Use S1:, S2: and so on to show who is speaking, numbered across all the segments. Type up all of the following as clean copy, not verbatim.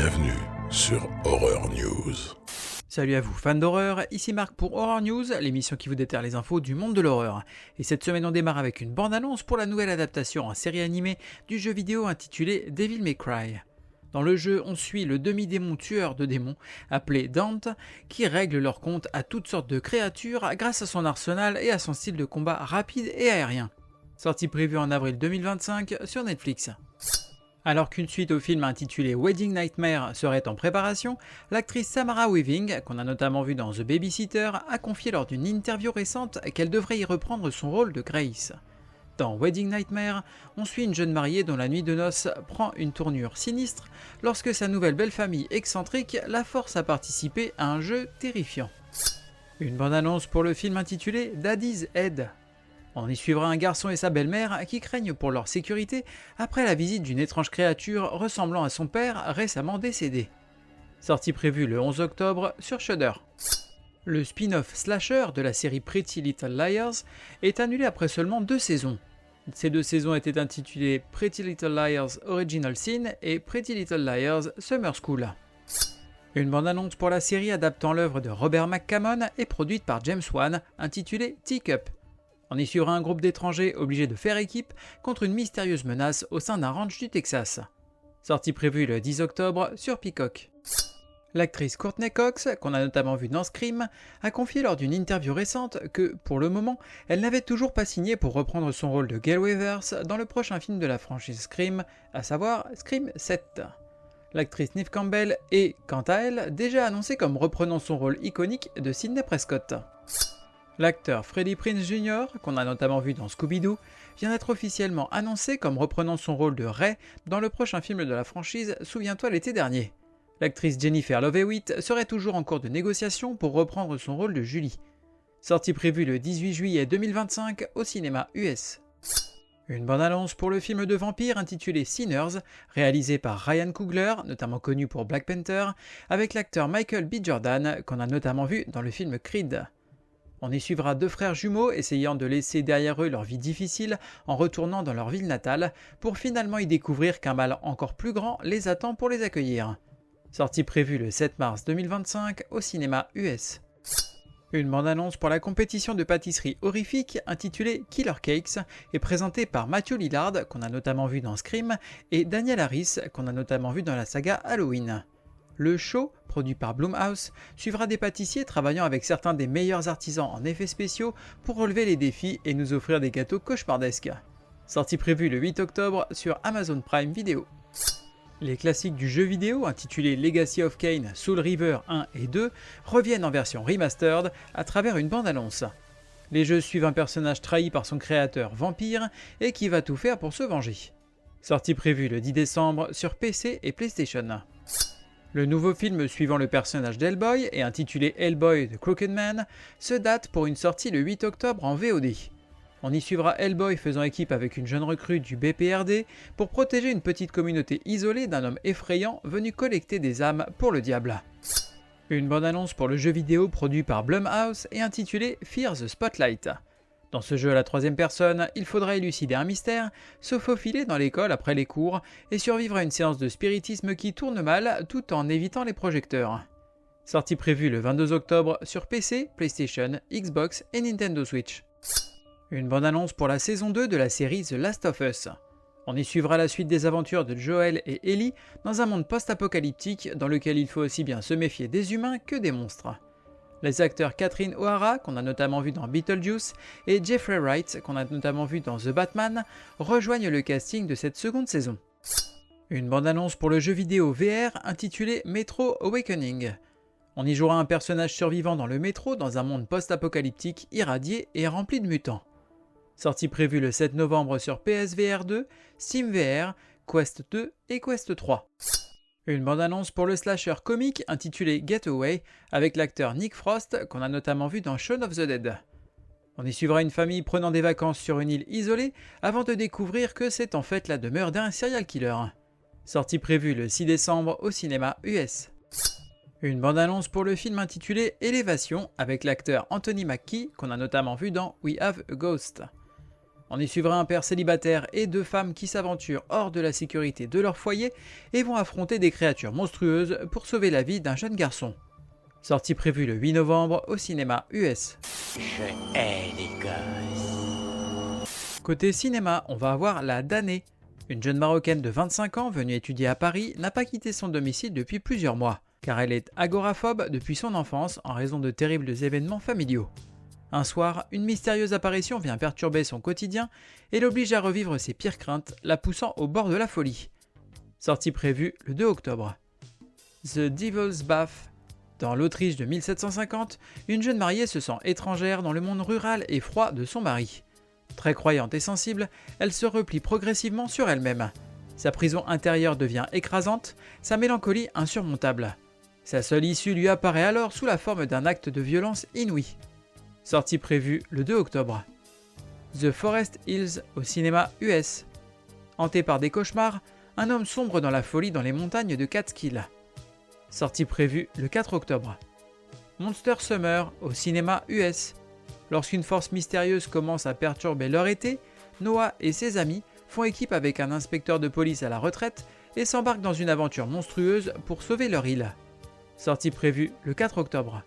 S1: Bienvenue sur Horror News.
S2: Salut à vous fans d'horreur, ici Marc pour Horror News, l'émission qui vous déterre les infos du monde de l'horreur. Et cette semaine on démarre avec une bande-annonce pour la nouvelle adaptation en série animée du jeu vidéo intitulé Devil May Cry. Dans le jeu, on suit le demi-démon tueur de démons, appelé Dante, qui règle leur compte à toutes sortes de créatures grâce à son arsenal et à son style de combat rapide et aérien. Sortie prévue en avril 2025 sur Netflix. Alors qu'une suite au film intitulé Wedding Nightmare serait en préparation, l'actrice Samara Weaving, qu'on a notamment vue dans The Babysitter, a confié lors d'une interview récente qu'elle devrait y reprendre son rôle de Grace. Dans Wedding Nightmare, on suit une jeune mariée dont la nuit de noces prend une tournure sinistre lorsque sa nouvelle belle-famille excentrique la force à participer à un jeu terrifiant. Une bande-annonce pour le film intitulé Daddy's Head. On y suivra un garçon et sa belle-mère qui craignent pour leur sécurité après la visite d'une étrange créature ressemblant à son père récemment décédé. Sortie prévue le 11 octobre sur Shudder. Le spin-off slasher de la série Pretty Little Liars est annulé après seulement 2 saisons. Ces 2 saisons étaient intitulées Pretty Little Liars Original Sin et Pretty Little Liars Summer School. Une bande-annonce pour la série adaptant l'œuvre de Robert McCammon et produite par James Wan intitulée Teacup. On y suivra un groupe d'étrangers obligés de faire équipe contre une mystérieuse menace au sein d'un ranch du Texas. Sortie prévue le 10 octobre sur Peacock. L'actrice Courtney Cox, qu'on a notamment vue dans Scream, a confié lors d'une interview récente que, pour le moment, elle n'avait toujours pas signé pour reprendre son rôle de Gail Weathers dans le prochain film de la franchise Scream, à savoir Scream 7. L'actrice Neve Campbell est, quant à elle, déjà annoncée comme reprenant son rôle iconique de Sidney Prescott. L'acteur Freddie Prinze Jr., qu'on a notamment vu dans Scooby-Doo, vient d'être officiellement annoncé comme reprenant son rôle de Ray dans le prochain film de la franchise Souviens-toi l'été dernier. L'actrice Jennifer Love Hewitt serait toujours en cours de négociation pour reprendre son rôle de Julie. Sortie prévue le 18 juillet 2025 au cinéma US. Une bande-annonce pour le film de vampire intitulé Sinners, réalisé par Ryan Coogler, notamment connu pour Black Panther, avec l'acteur Michael B. Jordan, qu'on a notamment vu dans le film Creed. On y suivra 2 frères jumeaux essayant de laisser derrière eux leur vie difficile en retournant dans leur ville natale pour finalement y découvrir qu'un mal encore plus grand les attend pour les accueillir. Sortie prévue le 7 mars 2025 au cinéma US. Une bande-annonce pour la compétition de pâtisserie horrifique intitulée Killer Cakes est présentée par Matthew Lillard, qu'on a notamment vu dans Scream, et Daniel Harris, qu'on a notamment vu dans la saga Halloween. Le show, produit par Blumhouse, suivra des pâtissiers travaillant avec certains des meilleurs artisans en effets spéciaux pour relever les défis et nous offrir des gâteaux cauchemardesques. Sortie prévue le 8 octobre sur Amazon Prime Video. Les classiques du jeu vidéo intitulés Legacy of Kain, Soul River 1 et 2 reviennent en version remastered à travers une bande-annonce. Les jeux suivent un personnage trahi par son créateur vampire et qui va tout faire pour se venger. Sortie prévue le 10 décembre sur PC et PlayStation. Le nouveau film suivant le personnage d'Hellboy et intitulé Hellboy The Crooked Man se date pour une sortie le 8 octobre en VOD. On y suivra Hellboy faisant équipe avec une jeune recrue du BPRD pour protéger une petite communauté isolée d'un homme effrayant venu collecter des âmes pour le diable. Une bande-annonce pour le jeu vidéo produit par Blumhouse et intitulé Fear the Spotlight. Dans ce jeu à la 3e personne, il faudra élucider un mystère, se faufiler dans l'école après les cours et survivre à une séance de spiritisme qui tourne mal tout en évitant les projecteurs. Sortie prévue le 22 octobre sur PC, PlayStation, Xbox et Nintendo Switch. Une bande-annonce pour la saison 2 de la série The Last of Us. On y suivra la suite des aventures de Joel et Ellie dans un monde post-apocalyptique dans lequel il faut aussi bien se méfier des humains que des monstres. Les acteurs Catherine O'Hara, qu'on a notamment vu dans Beetlejuice, et Jeffrey Wright, qu'on a notamment vu dans The Batman, rejoignent le casting de cette seconde saison. Une bande-annonce pour le jeu vidéo VR intitulé Metro Awakening. On y jouera un personnage survivant dans le métro dans un monde post-apocalyptique irradié et rempli de mutants. Sortie prévue le 7 novembre sur PSVR 2, SteamVR, Quest 2 et Quest 3. Une bande-annonce pour le slasher comique intitulé Getaway avec l'acteur Nick Frost qu'on a notamment vu dans Shaun of the Dead. On y suivra une famille prenant des vacances sur une île isolée avant de découvrir que c'est en fait la demeure d'un serial killer. Sortie prévue le 6 décembre au cinéma US. Une bande-annonce pour le film intitulé Élévation avec l'acteur Anthony Mackie qu'on a notamment vu dans We Have a Ghost. On y suivra un père célibataire et deux femmes qui s'aventurent hors de la sécurité de leur foyer et vont affronter des créatures monstrueuses pour sauver la vie d'un jeune garçon. Sortie prévue le 8 novembre au cinéma US.
S3: Je hais les gosses.
S2: Côté cinéma, on va avoir La Damnée. Une jeune Marocaine de 25 ans venue étudier à Paris n'a pas quitté son domicile depuis plusieurs mois, car elle est agoraphobe depuis son enfance en raison de terribles événements familiaux. Un soir, une mystérieuse apparition vient perturber son quotidien et l'oblige à revivre ses pires craintes, la poussant au bord de la folie. Sortie prévue le 2 octobre. The Devil's Bath. Dans l'Autriche de 1750, une jeune mariée se sent étrangère dans le monde rural et froid de son mari. Très croyante et sensible, elle se replie progressivement sur elle-même. Sa prison intérieure devient écrasante, sa mélancolie insurmontable. Sa seule issue lui apparaît alors sous la forme d'un acte de violence inouï. Sortie prévue le 2 octobre. The Forest Hills au cinéma US. Hanté par des cauchemars, un homme sombre dans la folie dans les montagnes de Catskill. Sortie prévue le 4 octobre. Monster Summer au cinéma US. Lorsqu'une force mystérieuse commence à perturber leur été, Noah et ses amis font équipe avec un inspecteur de police à la retraite et s'embarquent dans une aventure monstrueuse pour sauver leur île. Sortie prévue le 4 octobre.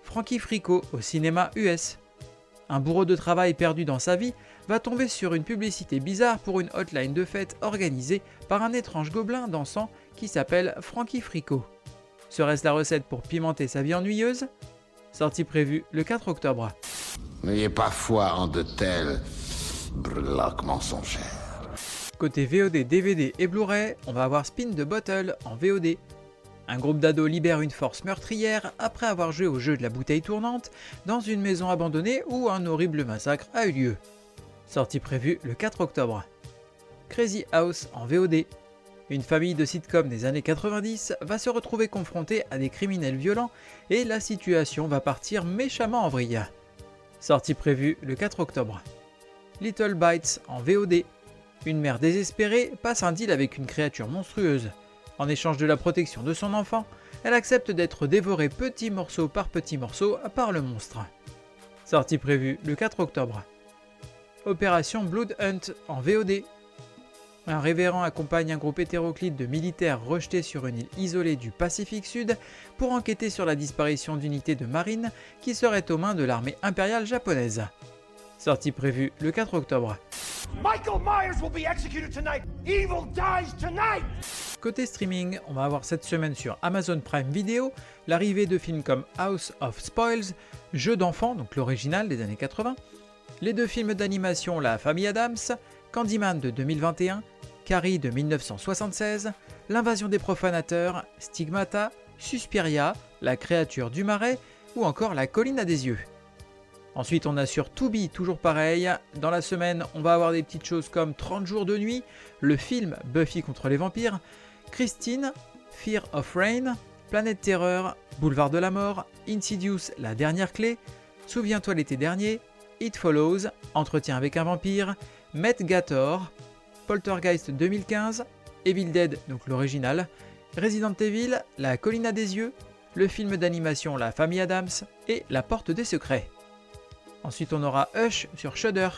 S2: Frankie Fricot au cinéma US. Un bourreau de travail perdu dans sa vie va tomber sur une publicité bizarre pour une hotline de fête organisée par un étrange gobelin dansant qui s'appelle Frankie Fricot. Serait-ce la recette pour pimenter sa vie ennuyeuse ? Sortie prévue le 4 octobre.
S1: N'ayez pas foi en de tels breloques mensongères.
S2: Côté VOD, DVD et Blu-ray, on va avoir Spin the Bottle en VOD. Un groupe d'ados libère une force meurtrière après avoir joué au jeu de la bouteille tournante dans une maison abandonnée où un horrible massacre a eu lieu. Sortie prévue le 4 octobre. Crazy House en VOD. Une famille de sitcoms des années 90 va se retrouver confrontée à des criminels violents et la situation va partir méchamment en vrille. Sortie prévue le 4 octobre. Little Bites en VOD. Une mère désespérée passe un deal avec une créature monstrueuse. En échange de la protection de son enfant, elle accepte d'être dévorée petit morceau par le monstre. Sortie prévue le 4 octobre. Opération Blood Hunt en VOD. Un révérend accompagne un groupe hétéroclite de militaires rejetés sur une île isolée du Pacifique Sud pour enquêter sur la disparition d'unités de marine qui seraient aux mains de l'armée impériale japonaise. Sortie prévue le 4 octobre.
S4: Michael Myers will be executed tonight. Evil dies tonight.
S2: Côté streaming, on va avoir cette semaine sur Amazon Prime Video l'arrivée de films comme House of Spoils, Jeu d'enfants, donc l'original des années 80, les deux films d'animation La Famille Addams, Candyman de 2021, Carrie de 1976, L'invasion des profanateurs, Stigmata, Suspiria, La créature du marais ou encore La colline à des yeux. Ensuite on a sur Tubi, toujours pareil, dans la semaine on va avoir des petites choses comme 30 jours de nuit, le film Buffy contre les vampires, Christine, Fear of Rain, Planète Terreur, Boulevard de la mort, Insidious, La dernière clé, Souviens-toi l'été dernier, It Follows, Entretien avec un vampire, Met Gator, Poltergeist 2015, Evil Dead, donc l'original, Resident Evil, La colline à des yeux, le film d'animation La Famille Addams et La porte des secrets. Ensuite on aura Hush sur Shudder.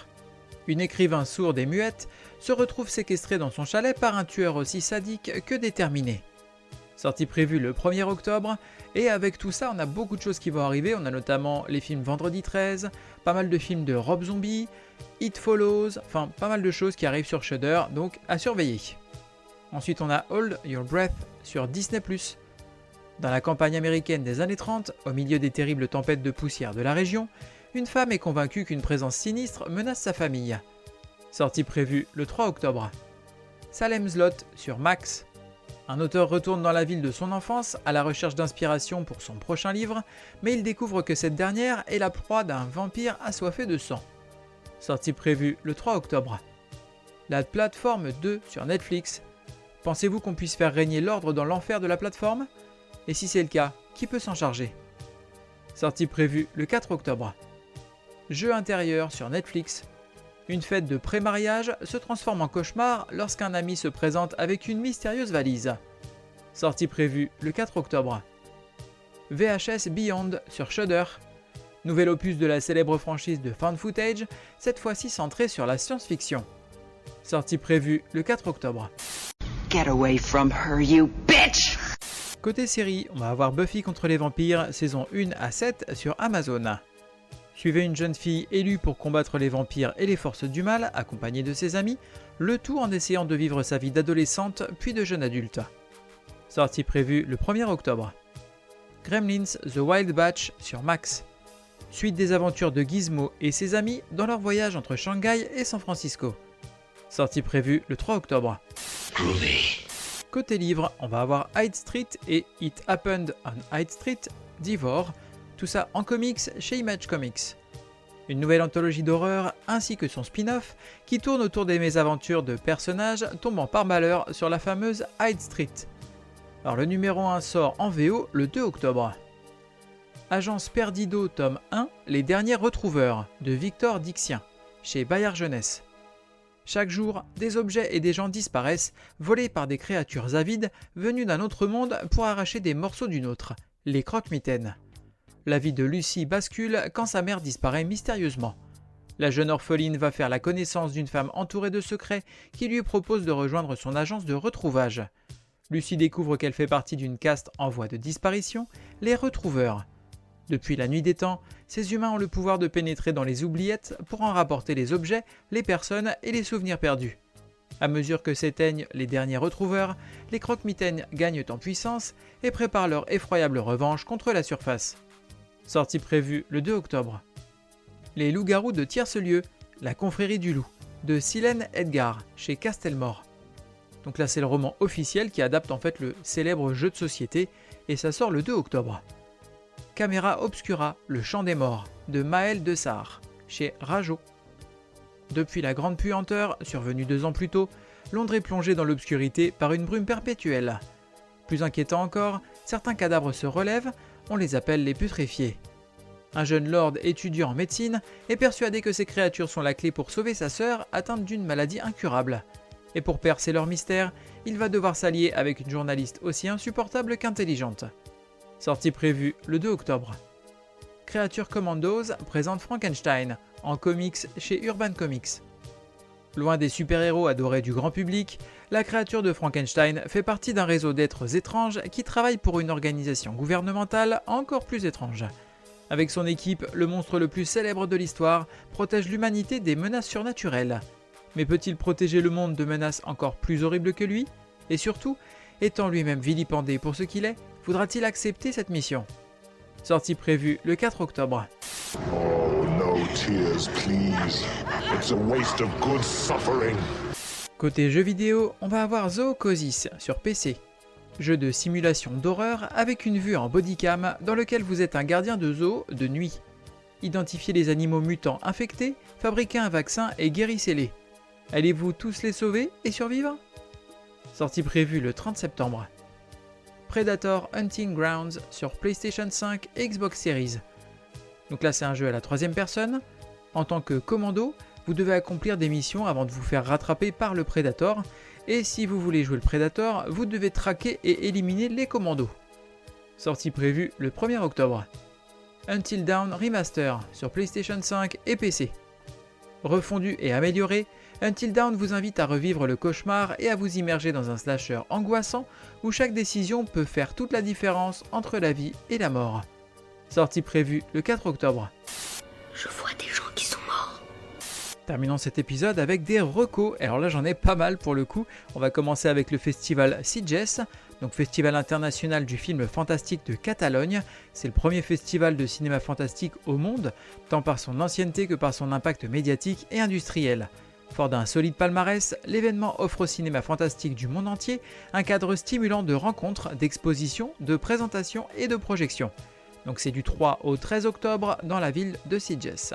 S2: Une écrivain sourde et muette se retrouve séquestrée dans son chalet par un tueur aussi sadique que déterminé. Sortie prévue le 1er octobre, et avec tout ça on a beaucoup de choses qui vont arriver, on a notamment les films Vendredi 13, pas mal de films de Rob Zombie, It Follows, enfin pas mal de choses qui arrivent sur Shudder, donc à surveiller. Ensuite on a Hold Your Breath sur Disney+. Dans la campagne américaine des années 30, au milieu des terribles tempêtes de poussière de la région, une femme est convaincue qu'une présence sinistre menace sa famille. Sortie prévue le 3 octobre. Salem's Lot sur Max. Un auteur retourne dans la ville de son enfance à la recherche d'inspiration pour son prochain livre, mais il découvre que cette dernière est la proie d'un vampire assoiffé de sang. Sortie prévue le 3 octobre. La plateforme 2 sur Netflix. Pensez-vous qu'on puisse faire régner l'ordre dans l'enfer de la plateforme ? Et si c'est le cas, qui peut s'en charger ? Sortie prévue le 4 octobre. Jeu intérieur sur Netflix. Une fête de pré-mariage se transforme en cauchemar lorsqu'un ami se présente avec une mystérieuse valise. Sortie prévue le 4 octobre. VHS Beyond sur Shudder. Nouvel opus de la célèbre franchise de found footage, cette fois-ci centré sur la science-fiction. Sortie prévue le 4 octobre.
S5: Get away from her, you bitch!
S2: Côté série, on va avoir Buffy contre les vampires, saison 1 à 7 sur Amazon. Suivez une jeune fille élue pour combattre les vampires et les forces du mal, accompagnée de ses amis, le tout en essayant de vivre sa vie d'adolescente puis de jeune adulte. Sortie prévue le 1er octobre. Gremlins The Wild Batch sur Max. Suite des aventures de Gizmo et ses amis dans leur voyage entre Shanghai et San Francisco. Sortie prévue le 3 octobre. Côté livre, on va avoir Hyde Street et It Happened on Hyde Street, d'Ivor, tout ça en comics chez Image Comics. Une nouvelle anthologie d'horreur ainsi que son spin-off qui tourne autour des mésaventures de personnages tombant par malheur sur la fameuse Hyde Street. Alors le numéro 1 sort en VO le 2 octobre. Agence Perdido tome 1, Les Derniers Retrouveurs de Victor Dixien, chez Bayard Jeunesse. Chaque jour, des objets et des gens disparaissent, volés par des créatures avides venues d'un autre monde pour arracher des morceaux d'une autre, les croque-mitaines. La vie de Lucie bascule quand sa mère disparaît mystérieusement. La jeune orpheline va faire la connaissance d'une femme entourée de secrets qui lui propose de rejoindre son agence de retrouvage. Lucie découvre qu'elle fait partie d'une caste en voie de disparition, les retrouveurs. Depuis la nuit des temps, ces humains ont le pouvoir de pénétrer dans les oubliettes pour en rapporter les objets, les personnes et les souvenirs perdus. À mesure que s'éteignent les derniers retrouveurs, les croque-mitaines gagnent en puissance et préparent leur effroyable revanche contre la surface. Sortie prévue le 2 octobre. Les loups-garous de Tierce-Lieu, la confrérie du loup, de Silène Edgar, chez Castelmore. Donc là c'est le roman officiel qui adapte en fait le célèbre jeu de société et ça sort le 2 octobre. Camera Obscura, le chant des morts, de Maël de Sarre, chez Rajo. Depuis la grande puanteur, survenue 2 ans plus tôt, Londres est plongée dans l'obscurité par une brume perpétuelle. Plus inquiétant encore, certains cadavres se relèvent, on les appelle les putréfiés. Un jeune lord étudiant en médecine est persuadé que ces créatures sont la clé pour sauver sa sœur atteinte d'une maladie incurable. Et pour percer leur mystère, il va devoir s'allier avec une journaliste aussi insupportable qu'intelligente. Sortie prévue le 2 octobre. Creature Commandos présente Frankenstein, en comics chez Urban Comics. Loin des super-héros adorés du grand public, la créature de Frankenstein fait partie d'un réseau d'êtres étranges qui travaillent pour une organisation gouvernementale encore plus étrange. Avec son équipe, le monstre le plus célèbre de l'histoire protège l'humanité des menaces surnaturelles. Mais peut-il protéger le monde de menaces encore plus horribles que lui ? Et surtout, étant lui-même vilipendé pour ce qu'il est, voudra-t-il accepter cette mission ? Sortie prévue le 4 octobre.
S6: Oh, no tears, please. It's a waste of good suffering.
S2: Côté jeux vidéo, on va avoir Zoocosis sur PC. Jeu de simulation d'horreur avec une vue en bodycam dans lequel vous êtes un gardien de zoo de nuit. Identifiez les animaux mutants infectés, fabriquez un vaccin et guérissez-les. Allez-vous tous les sauver et survivre ? Sortie prévue le 30 septembre. Predator Hunting Grounds sur PlayStation 5 et Xbox Series. Donc là c'est un jeu à la 3e personne. En tant que commando, vous devez accomplir des missions avant de vous faire rattraper par le Predator. Et si vous voulez jouer le Predator, vous devez traquer et éliminer les commandos. Sortie prévue le 1er octobre. Until Dawn Remaster sur PlayStation 5 et PC. Refondu et amélioré, Until Dawn vous invite à revivre le cauchemar et à vous immerger dans un slasher angoissant où chaque décision peut faire toute la différence entre la vie et la mort. Sortie prévue le 4 octobre.
S5: Je vois des gens qui sont morts.
S2: Terminons cet épisode avec des recos. Alors là j'en ai pas mal pour le coup. On va commencer avec le festival Sitges, donc festival international du film fantastique de Catalogne. C'est le premier festival de cinéma fantastique au monde, tant par son ancienneté que par son impact médiatique et industriel. Fort d'un solide palmarès, l'événement offre au cinéma fantastique du monde entier un cadre stimulant de rencontres, d'expositions, de présentations et de projections. Donc c'est du 3 au 13 octobre dans la ville de Sitges.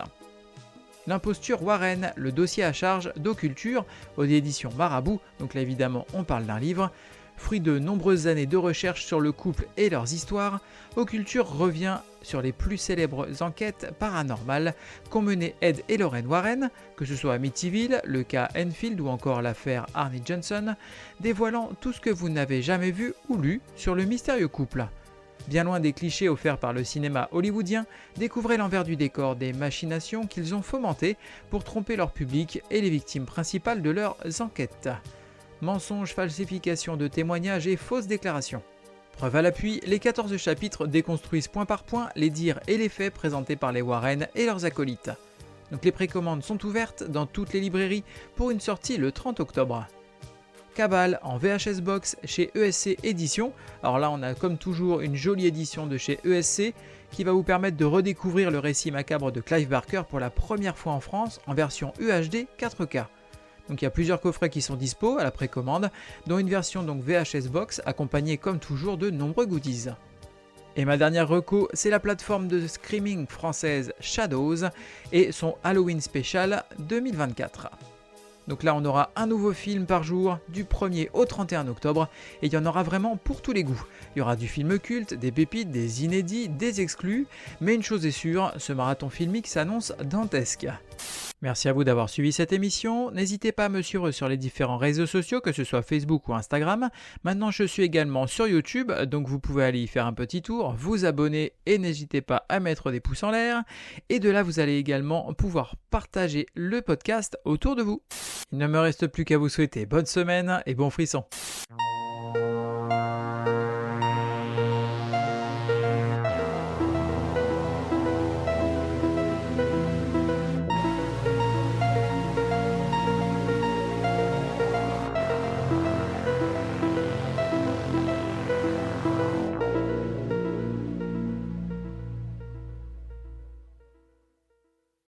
S2: L'imposture Warren, le dossier à charge d'Occulture, aux éditions Marabout, donc là évidemment on parle d'un livre. Fruit de nombreuses années de recherche sur le couple et leurs histoires, Occulture revient sur les plus célèbres enquêtes paranormales qu'ont mené Ed et Lorraine Warren, que ce soit Amityville, le cas Enfield ou encore l'affaire Arne Johnson, dévoilant tout ce que vous n'avez jamais vu ou lu sur le mystérieux couple. Bien loin des clichés offerts par le cinéma hollywoodien, découvrez l'envers du décor des machinations qu'ils ont fomentées pour tromper leur public et les victimes principales de leurs enquêtes. Mensonges, falsifications de témoignages et fausses déclarations. Preuve à l'appui, les 14 chapitres déconstruisent point par point les dires et les faits présentés par les Warren et leurs acolytes. Donc les précommandes sont ouvertes dans toutes les librairies pour une sortie le 30 octobre. Cabal en VHS Box chez ESC Éditions. Alors là, on a comme toujours une jolie édition de chez ESC qui va vous permettre de redécouvrir le récit macabre de Clive Barker pour la première fois en France en version UHD 4K. Donc il y a plusieurs coffrets qui sont dispo à la précommande, dont une version donc VHS Box accompagnée comme toujours de nombreux goodies. Et ma dernière reco, c'est la plateforme de streaming française Shadows et son Halloween Special 2024. Donc là, on aura un nouveau film par jour, du 1er au 31 octobre, et il y en aura vraiment pour tous les goûts. Il y aura du film culte, des pépites, des inédits, des exclus, mais une chose est sûre, ce marathon filmique s'annonce dantesque. Merci à vous d'avoir suivi cette émission, n'hésitez pas à me suivre sur les différents réseaux sociaux, que ce soit Facebook ou Instagram. Maintenant je suis également sur YouTube, donc vous pouvez aller y faire un petit tour, vous abonner et n'hésitez pas à mettre des pouces en l'air. Et de là vous allez également pouvoir partager le podcast autour de vous. Il ne me reste plus qu'à vous souhaiter bonne semaine et bon frisson.